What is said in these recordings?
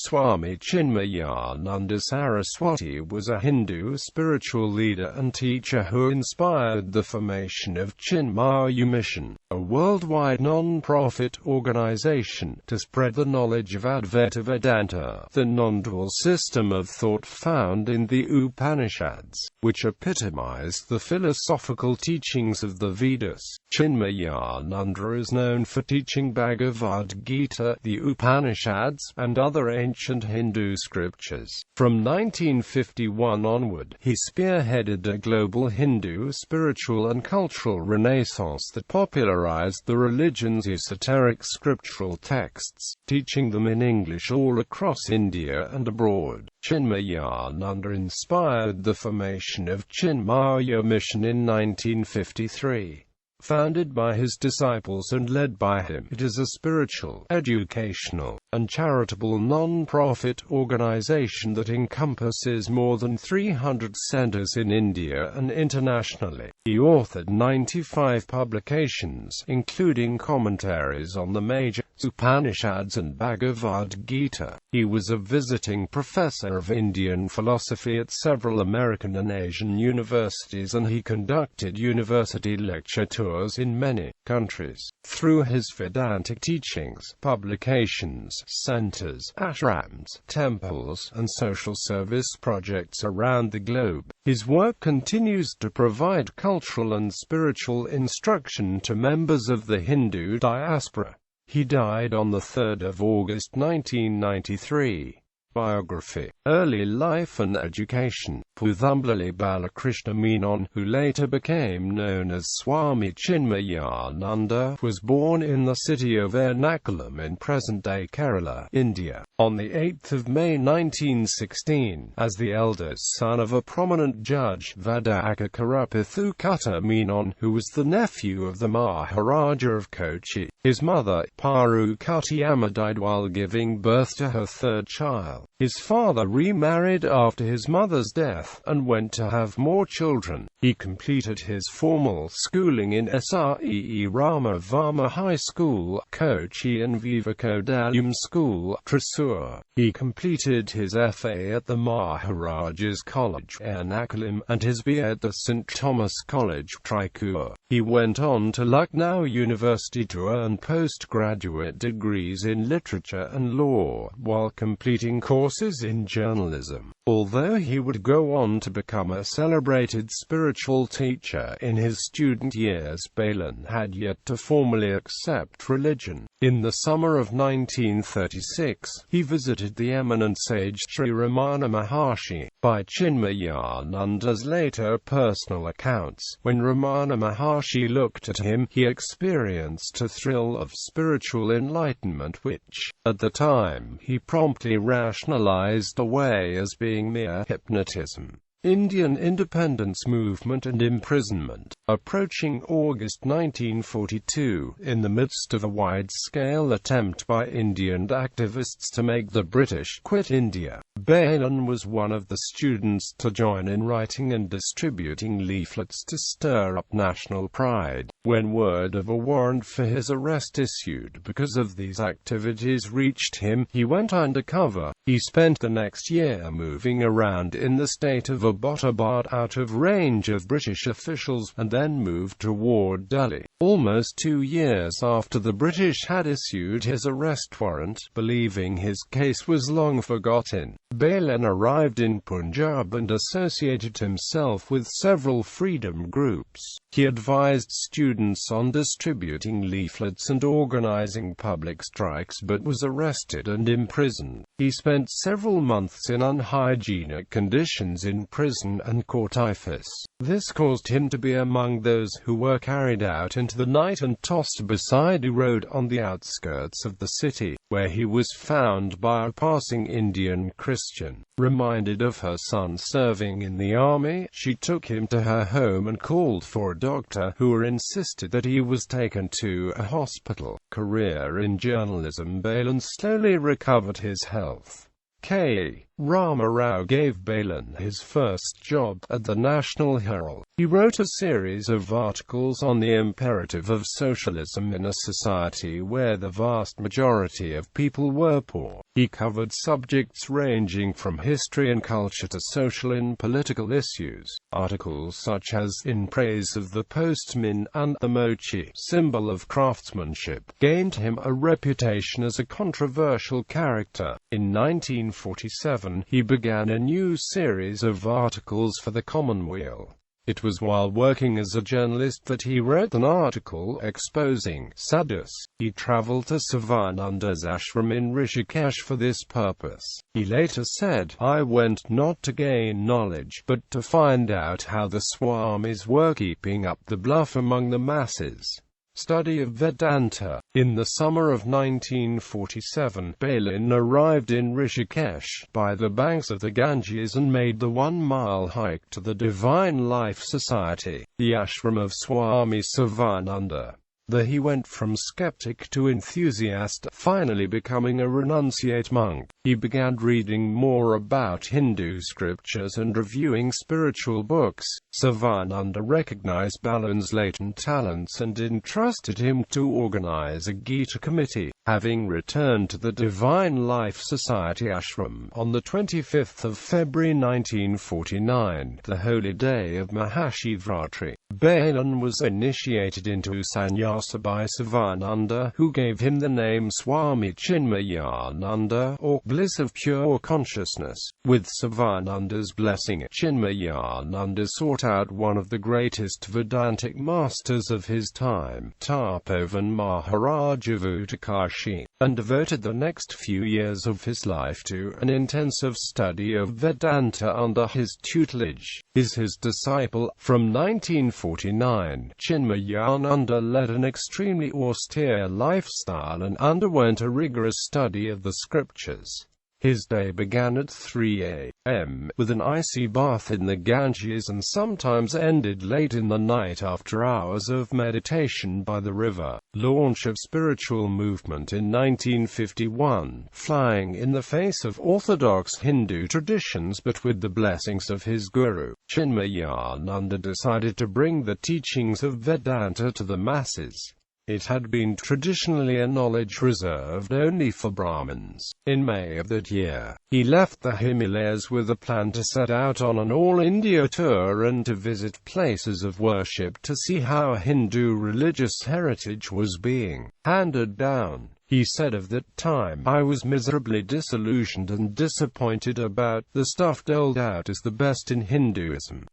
Swami Chinmayananda Saraswati was a Hindu spiritual leader and teacher who inspired the formation of Chinmaya Mission, a worldwide non-profit organization to spread the knowledge of Advaita Vedanta, the nondual system of thought found in the Upanishads, which epitomise the philosophical teachings of the Vedas. Chinmayananda is known for teaching Bhagavad Gita, the Upanishads, and other ancient Hindu scriptures. From 1951 onward, he spearheaded a global Hindu spiritual and cultural renaissance that popularized the religion's esoteric scriptural texts, teaching them in English all across India and abroad. Chinmayananda inspired the formation of Chinmaya Mission in 1953. Founded by his disciples and led by him, it is a spiritual, educational, and charitable non-profit organization that encompasses more than 300 centers in India and internationally. He authored 95 publications, including commentaries on the major Upanishads and Bhagavad Gita. He was a visiting professor of Indian philosophy at several American and Asian universities, and he conducted university lecture tours in many countries. Through his Vedantic teachings, publications, centers, ashrams, temples, and social service projects around the globe, his work continues to provide cultural and spiritual instruction to members of the Hindu diaspora. He died on the 3rd of August 1993. Biography, early life and education. Puthumbali Balakrishna Menon, who later became known as Swami Chinmayananda, was born in the city of Ernakulam in present-day Kerala, India, on 8 May 1916, as the eldest son of a prominent judge, Vadakakarapithukutta Menon, who was the nephew of the Maharaja of Kochi. His mother, Parukutiyamma, died while giving birth to her third child. His father remarried after his mother's death, and went to have more children. He completed his formal schooling in Sree Rama Varma High School, Kochi, and Vivekodayam School, Thrissur. He completed his FA at the Maharaja's College, Ernakulam, and his BA at the St. Thomas College, Tricur. He went on to Lucknow University to earn postgraduate degrees in literature and law, while completing courses in journalism. Although he would go on to become a celebrated spiritual teacher in his student years, Balin had yet to formally accept religion. In the summer of 1936, he visited the eminent sage Sri Ramana Maharshi. By Chinmayananda's later personal accounts, when Ramana Maharshi looked at him, he experienced a thrill of spiritual enlightenment which, at the time, he promptly rationalized away as being mere hypnotism. Indian independence movement and imprisonment. Approaching August 1942, in the midst of a wide-scale attempt by Indian activists to make the British quit India, Balin was one of the students to join in writing and distributing leaflets to stir up national pride. When word of a warrant for his arrest issued because of these activities reached him, he went undercover. He spent the next year moving around in the state of Abbottabad out of range of British officials, and then moved toward Delhi. Almost 2 years after the British had issued his arrest warrant, believing his case was long forgotten, Balin arrived in Punjab and associated himself with several freedom groups. He advised students on distributing leaflets and organizing public strikes, but was arrested and imprisoned. He spent several months in unhygienic conditions in prison and caught typhus. This caused him to be among those who were carried out into the night and tossed beside a road on the outskirts of the city, where he was found by a passing Indian Christian. Reminded of her son serving in the army, she took him to her home and called for a doctor, who insisted that he was taken to a hospital. Career in journalism. Balin slowly recovered his health. K. Rama Rao gave Balan his first job at the National Herald. He wrote a series of articles on the imperative of socialism in a society where the vast majority of people were poor. He covered subjects ranging from history and culture to social and political issues. Articles such as In Praise of the Postman and the Mochi, symbol of craftsmanship, gained him a reputation as a controversial character. In 1947, he began a new series of articles for the Commonweal. It was while working as a journalist that he wrote an article exposing sadhus. He traveled to Sivananda's ashram in Rishikesh for this purpose. He later said, "I went not to gain knowledge, but to find out how the Swamis were keeping up the bluff among the masses." Study of Vedanta. In the summer of 1947, Balan arrived in Rishikesh, by the banks of the Ganges, and made the 1-mile hike to the Divine Life Society, the ashram of Swami Sivananda. There he went from skeptic to enthusiast, finally becoming a renunciate monk. He began reading more about Hindu scriptures and reviewing spiritual books. Sivananda recognized Balan's latent talents and entrusted him to organize a Gita committee. Having returned to the Divine Life Society ashram on the 25th of February 1949, the holy day of Mahashivratri, Balan was initiated into sannyasa by Sivananda, who gave him the name Swami Chinmayananda, or bliss of pure consciousness. With Sivananda's blessing, Chinmayananda sought out one of the greatest Vedantic masters of his time, Tapovan Maharaja Bhuttakashi, and devoted the next few years of his life to an intensive study of Vedanta under his tutelage. His disciple. From 1949, Chinmayananda led an extremely austere lifestyle and underwent a rigorous study of the scriptures. His day began at 3 a.m. with an icy bath in the Ganges and sometimes ended late in the night after hours of meditation by the river. Launch of spiritual movement in 1951, flying in the face of orthodox Hindu traditions but with the blessings of his guru, Chinmayananda decided to bring the teachings of Vedanta to the masses. It had been traditionally a knowledge reserved only for Brahmins. In May of that year, he left the Himalayas with a plan to set out on an all-India tour and to visit places of worship to see how Hindu religious heritage was being handed down. He said of that time, "I was miserably disillusioned and disappointed about the stuff doled out as the best in Hinduism.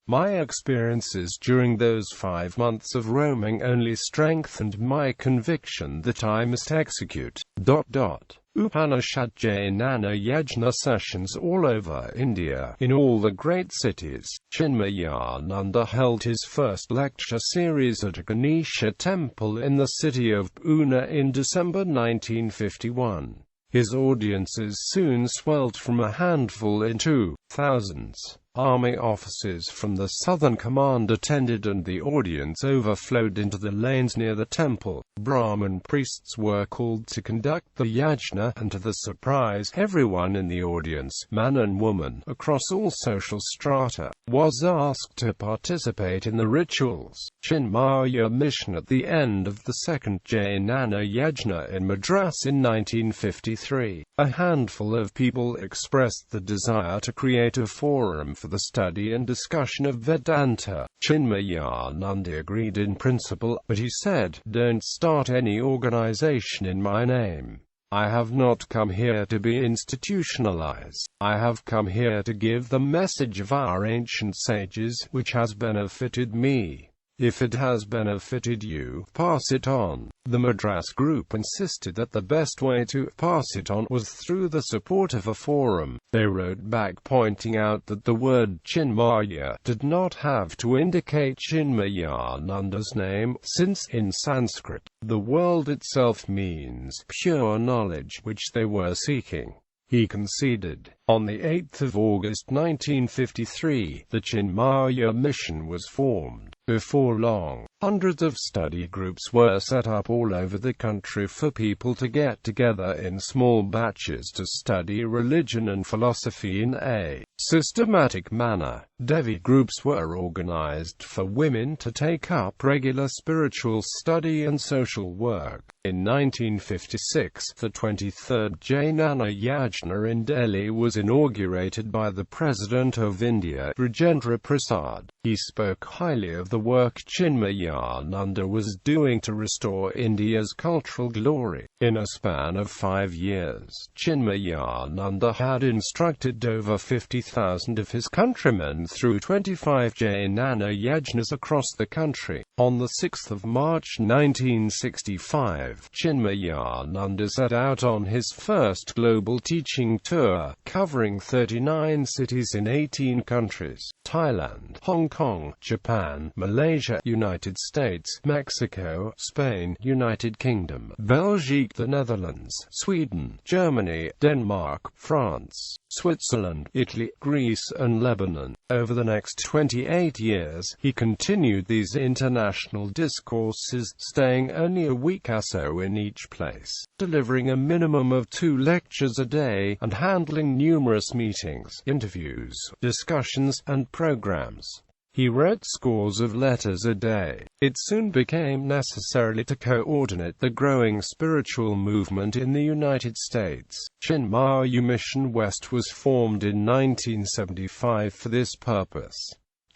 My experiences during those 5 months of roaming only strengthened my conviction that I must execute. Upanishad Jnana Yajna sessions all over India, in all the great cities. Chinmayananda held his first lecture series at a Ganesha temple in the city of Pune in December 1951. His audiences soon swelled from a handful into thousands. Army officers from the Southern Command attended and the audience overflowed into the lanes near the temple. Brahmin priests were called to conduct the yajna, and to the surprise, everyone in the audience, man and woman, across all social strata, was asked to participate in the rituals. Chinmaya Mission. At the end of the second Jnana Yajna in Madras in 1953, a handful of people expressed the desire to create a forum for the study and discussion of Vedanta. Chinmayananda agreed in principle, but he said, "Don't start any organization in my name. I have not come here to be institutionalized. I have come here to give the message of our ancient sages, which has benefited me. If it has benefited you, pass it on." The Madras group insisted that the best way to pass it on was through the support of a forum. They wrote back pointing out that the word Chinmaya did not have to indicate Chinmayananda's name, since, in Sanskrit, the word itself means pure knowledge, which they were seeking. He conceded. On the 8th of August 1953, the Chinmaya Mission was formed. Before long, Hundreds of study groups were set up all over the country for people to get together in small batches to study religion and philosophy in a systematic manner. Devi groups were organized for women to take up regular spiritual study and social work. In 1956, the 23rd Jnana Yajna in Delhi was inaugurated by the President of India, Rajendra Prasad. He spoke highly of the work Chinmayananda was doing to restore India's cultural glory. In a span of 5 years, Chinmayananda had instructed over 50,000 of his countrymen through 25 Jnana Yajnas across the country. On the 6th of March 1965, Chinmayananda set out on his first global teaching tour, covering 39 cities in 18 countries: Thailand, Hong Kong, Japan, Malaysia, United States, Mexico, Spain, United Kingdom, Belgium, the Netherlands, Sweden, Germany, Denmark, France, Switzerland, Italy, Greece, and Lebanon. Over the next 28 years, he continued these international discourses, staying only a week or so in each place, delivering a minimum of 2 lectures a day, and handling numerous meetings, interviews, discussions, and programs. He wrote scores of letters a day. It soon became necessary to coordinate the growing spiritual movement in the United States. Chinmaya Mission West was formed in 1975 for this purpose.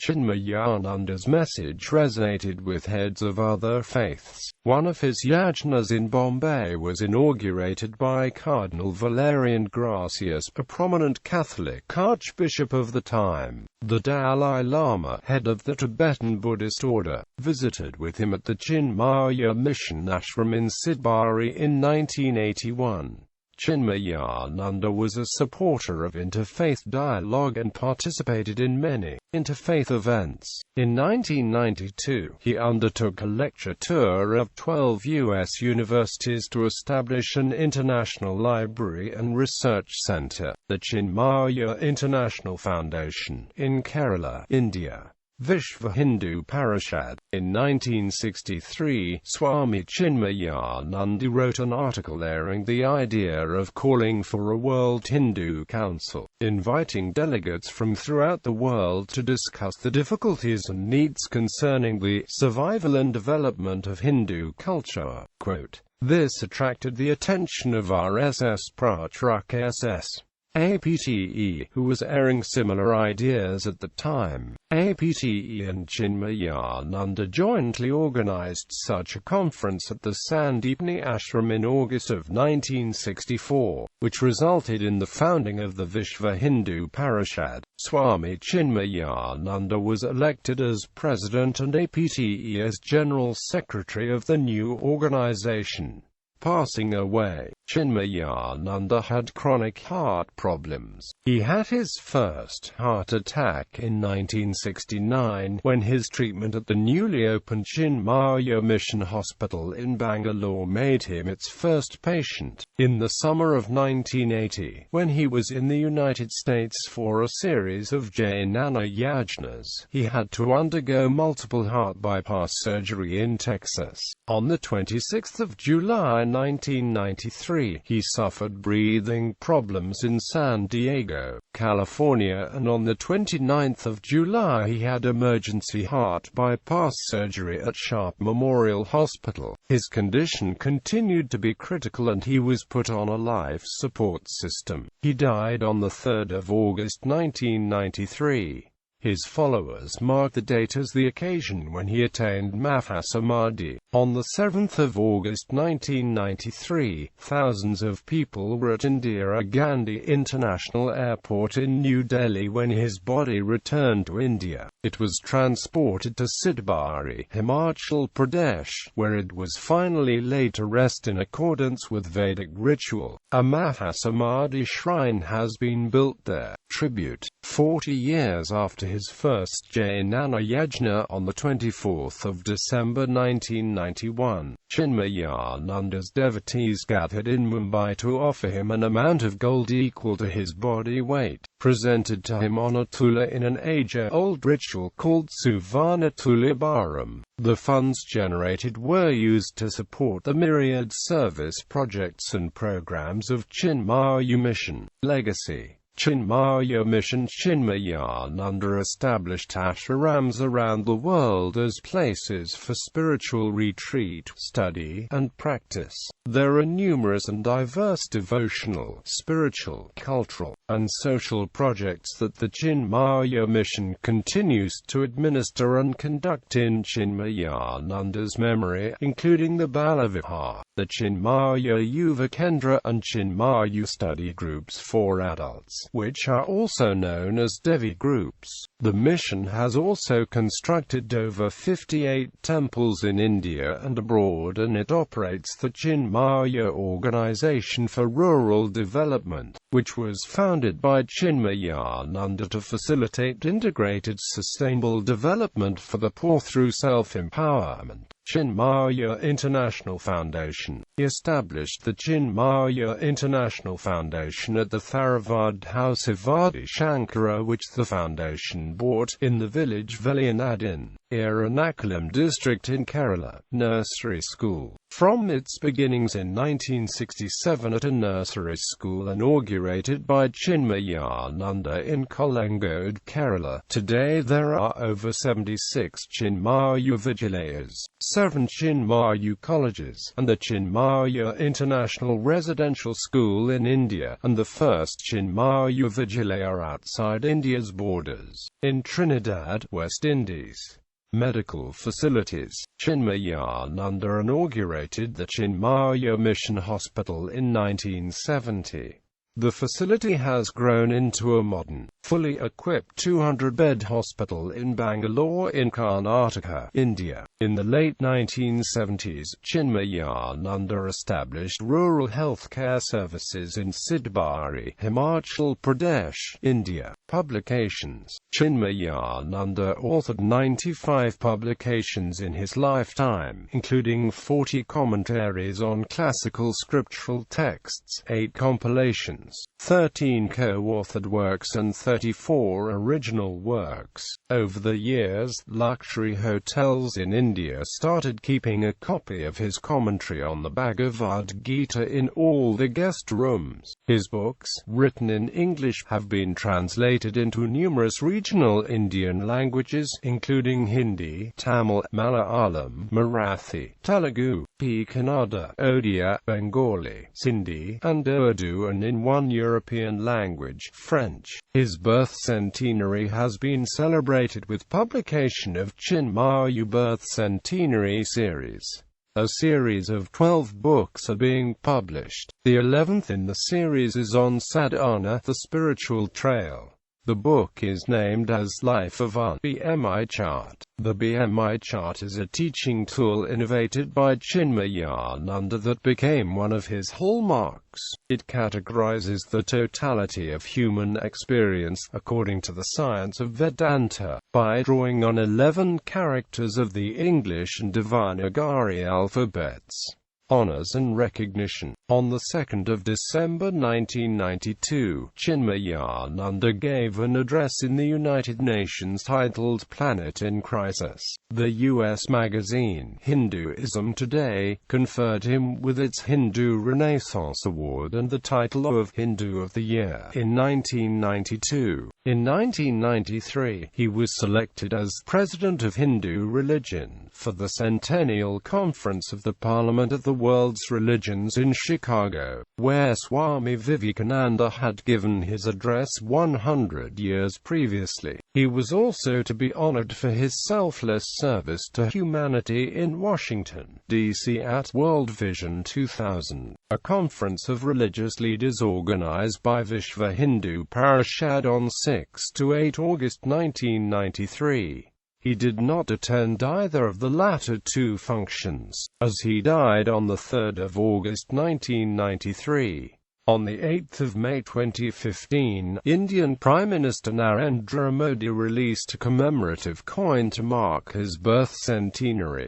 Chinmayananda's message resonated with heads of other faiths. One of his yajnas in Bombay was inaugurated by Cardinal Valerian Gracias, a prominent Catholic archbishop of the time. The Dalai Lama, head of the Tibetan Buddhist order, visited with him at the Chinmaya Mission ashram in Sidbari in 1981. Chinmayananda was a supporter of interfaith dialogue and participated in many interfaith events. In 1992, he undertook a lecture tour of 12 U.S. universities to establish an international library and research center, the Chinmaya International Foundation, in Kerala, India. Vishva Hindu Parishad. In 1963, Swami Chinmayananda wrote an article airing the idea of calling for a World Hindu Council, inviting delegates from throughout the world to discuss the difficulties and needs concerning the survival and development of Hindu culture. Quote, "This attracted the attention of RSS Prachrak SS. APTE, who was airing similar ideas at the time. APTE and Chinmayananda jointly organized such a conference at the Sandipani Ashram in August of 1964, which resulted in the founding of the Vishva Hindu Parishad. Swami Chinmayananda was elected as president and APTE as general secretary of the new organization. Passing away, Chinmayananda had chronic heart problems. He had his first heart attack in 1969 when his treatment at the newly opened Chinmaya Mission Hospital in Bangalore made him its first patient. In the summer of 1980, when he was in the United States for a series of Jnana Yajnas, he had to undergo multiple heart bypass surgery in Texas. On the 26th of July 1993, he suffered breathing problems in San Diego, California, and on the 29th of July he had emergency heart bypass surgery at Sharp Memorial Hospital. His condition continued to be critical and he was put on a life support system. He died on the 3rd of August 1993. His followers marked the date as the occasion when he attained Mahasamadhi. On the 7th of August 1993, thousands of people were at Indira Gandhi International Airport in New Delhi when his body returned to India. It was transported to Sidbari, Himachal Pradesh, where it was finally laid to rest in accordance with Vedic ritual. A Mahasamadhi shrine has been built there. tribute. 40 years after his first Jnana Yajna on 24 December 1991, Chinmayananda's devotees gathered in Mumbai to offer him an amount of gold equal to his body weight, presented to him on a tula in an age-old ritual called Suvarna Tulibharam. The funds generated were used to support the myriad service projects and programs of Chinmaya Mission. Legacy. Chinmaya Mission. Chinmayananda established ashrams around the world as places for spiritual retreat, study, and practice. There are numerous and diverse devotional, spiritual, cultural, and social projects that the Chinmaya Mission continues to administer and conduct in Chinmayananda's memory, including the Balavihar, the Chinmaya Yuva Kendra, and Chinmaya study groups for adults, which are also known as Devi groups. The mission has also constructed over 58 temples in India and abroad, and it operates the Chinmaya Organization for Rural Development, which was founded by Chinmayananda to facilitate integrated sustainable development for the poor through self-empowerment. Chinmaya International Foundation. He established the Chinmaya International Foundation at the Tharavad House of Adi Shankara, which the foundation bought, in the village Veliyanad in Ernakulam district in Kerala. Nursery school. From its beginnings in 1967 at a nursery school inaugurated by Chinmayananda in Kolangode, Kerala, today there are over 76 Chinmaya Vidyalaya's, 7 Chinmaya colleges, and the Chinmaya International Residential School in India, and the first Chinmaya Vidyalaya outside India's borders, in Trinidad, West Indies. Medical facilities. Chinmayananda inaugurated the Chinmaya Mission Hospital in 1970. The facility has grown into a modern, fully equipped 200-bed hospital in Bangalore in Karnataka, India. In the late 1970s, Chinmayananda established rural healthcare services in Sidbari, Himachal Pradesh, India. Publications. Chinmayananda authored 95 publications in his lifetime, including 40 commentaries on classical scriptural texts, 8 compilations, 13 co-authored works and 34 original works. Over the years, luxury hotels in India started keeping a copy of his commentary on the Bhagavad Gita in all the guest rooms. His books, written in English, have been translated into numerous regional Indian languages, including Hindi, Tamil, Malayalam, Marathi, Telugu, Kannada, Odia, Bengali, Sindhi, and Urdu, and in one European language, French. His birth centenary has been celebrated with publication of Chinmaya Birth Centenary Series. A series of 12 books are being published. The 11th in the series is on Sadhana, the spiritual trail. The book is named as Life of a BMI Chart. The BMI Chart is a teaching tool innovated by Chinmayananda that became one of his hallmarks. It categorizes the totality of human experience, according to the science of Vedanta, by drawing on 11 characters of the English and Devanagari alphabets. Honors and recognition. On the 2nd of December 1992, Chinmayananda gave an address in the United Nations titled Planet in Crisis. The U.S. magazine, Hinduism Today, conferred him with its Hindu Renaissance Award and the title of Hindu of the Year in 1992. In 1993, he was selected as President of Hindu Religion for the Centennial Conference of the Parliament of the World's Religions in Chicago, where Swami Vivekananda had given his address 100 years previously. He was also to be honored for his selfless service to humanity in Washington, D.C. at World Vision 2000, a conference of religious leaders organized by Vishva Hindu Parishad on 6 to 8 August 1993. He did not attend either of the latter two functions, as he died on 3 August 1993. On 8 May 2015, Indian Prime Minister Narendra Modi released a commemorative coin to mark his birth centenary.